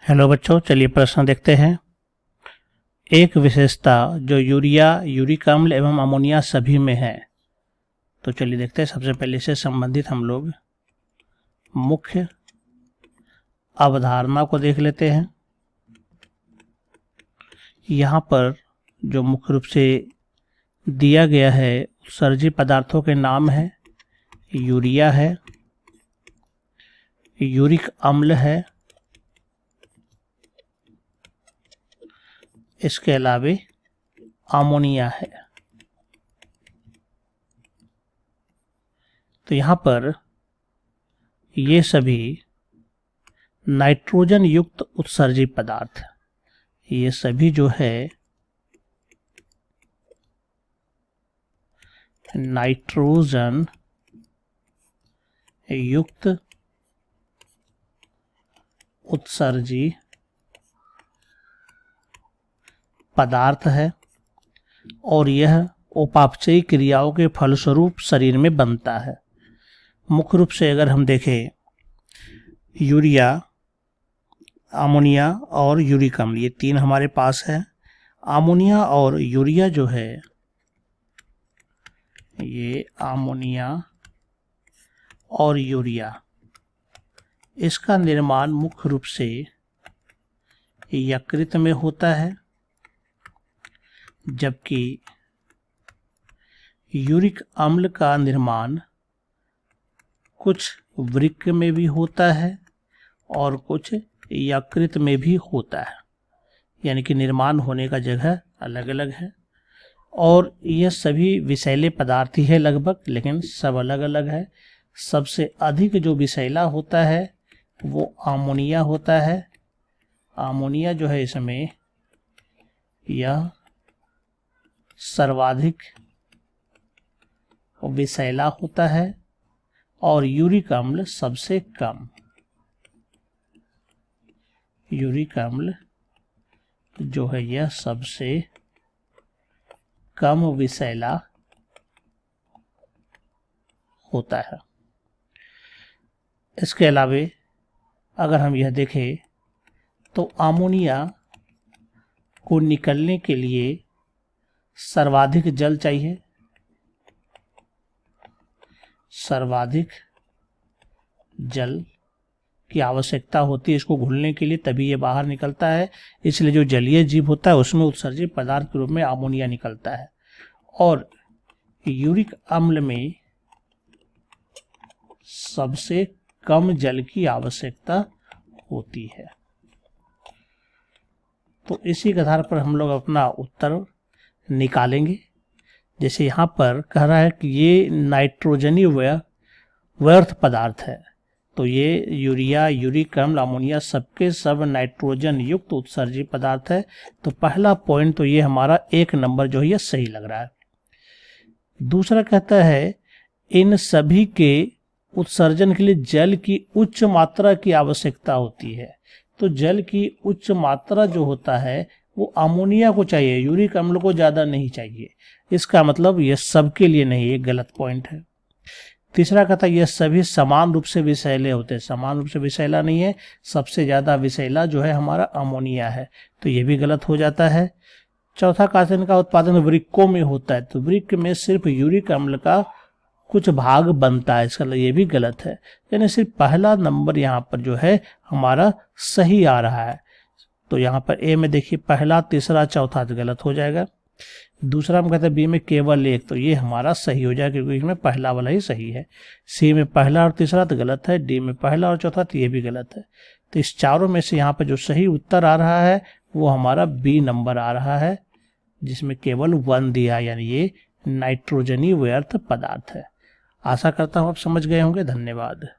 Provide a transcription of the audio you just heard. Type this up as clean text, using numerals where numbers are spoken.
Hello बच्चों, चलिए प्रश्न देखते हैं। एक विशेषता जो यूरिया, यूरिक अम्ल एवं अमोनिया सभी में है। तो चलिए देखते हैं। सबसे पहले से संबंधित हम लोग मुख्य अवधारणा को देख लेते हैं। यहाँ पर जो मुख्य रूप से दिया गया है उत्सर्जी पदार्थों के नाम है, यूरिया है, यूरिक अम्ल है, इसके अलावे अमोनिया है। तो यहाँ पर ये सभी नाइट्रोजन युक्त उत्सर्जी पदार्थ, ये सभी जो है नाइट्रोजन युक्त उत्सर्जी पदार्थ है और यह उपापचयी क्रियाओं के फलस्वरूप शरीर में बनता है। मुख्य रूप से अगर हम देखें, यूरिया, अमोनिया और यूरिक अम्ल, ये तीन हमारे पास है। अमोनिया और यूरिया जो है, ये अमोनिया और यूरिया, इसका निर्माण मुख्य रूप से यकृत में होता है, जबकि यूरिक अम्ल का निर्माण कुछ वृक्क में भी होता है और कुछ यकृत में भी होता है। यानी कि निर्माण होने का जगह अलग अलग है और यह सभी विषैले पदार्थ ही है लगभग, लेकिन सब अलग अलग है। सबसे अधिक जो विषैला होता है वो अमोनिया होता है। अमोनिया जो है, इसमें यह सर्वाधिक विषैला होता है और यूरिक अम्ल सबसे कम। यूरिक अम्ल जो है यह सबसे कम विषैला होता है। इसके अलावे अगर हम यह देखें तो अमोनिया को निकलने के लिए सर्वाधिक जल चाहिए, सर्वाधिक जल की आवश्यकता होती है इसको घुलने के लिए, तभी ये बाहर निकलता है। इसलिए जो जलीय जीव होता है उसमें उत्सर्जी पदार्थ के रूप में अमोनिया निकलता है। और यूरिक अम्ल में सबसे कम जल की आवश्यकता होती है। तो इसी के आधार पर हम लोग अपना उत्तर निकालेंगे। जैसे यहाँ पर कह रहा है कि ये नाइट्रोजनी व्यर्थ पदार्थ है, तो ये यूरिया, यूरिक अम्ल, अमोनिया सबके सब नाइट्रोजन युक्त उत्सर्जी पदार्थ है। तो पहला पॉइंट तो ये हमारा 1 नंबर जो है ये सही लग रहा है। दूसरा कहता है इन सभी के उत्सर्जन के लिए जल की उच्च मात्रा की आवश्यकता होती है। तो जल की उच्च मात्रा जो होता है वो अमोनिया को चाहिए, यूरिक अम्ल को ज़्यादा नहीं चाहिए। इसका मतलब यह सबके लिए नहीं, ये गलत पॉइंट है। तीसरा कहता है यह सभी समान रूप से विषैले होते हैं। समान रूप से विषैला नहीं है, सबसे ज़्यादा विषैला जो है हमारा अमोनिया है, तो ये भी गलत हो जाता है। चौथा कहता है इनका उत्पादन वृक्कों में होता है, तो वृक्क में सिर्फ यूरिक अम्ल का कुछ भाग बनता है, इसका ये भी गलत है। यानी सिर्फ पहला नंबर यहाँ पर जो है हमारा सही आ रहा है। तो यहाँ पर ए में देखिए पहला, तीसरा, चौथा तो गलत हो जाएगा। दूसरा हम कहते हैं बी में केवल 1, तो ये हमारा सही हो जाएगा क्योंकि इसमें पहला वाला ही सही है। सी में पहला और तीसरा तो गलत है। डी में पहला और चौथा तो ये भी गलत है। तो इस चारों में से यहाँ पर जो सही उत्तर आ रहा है वो हमारा बी नंबर आ रहा है, जिसमें केवल 1 दिया, यानी ये नाइट्रोजनी व्यर्थ पदार्थ है। आशा करता हूँ आप समझ गए होंगे। धन्यवाद।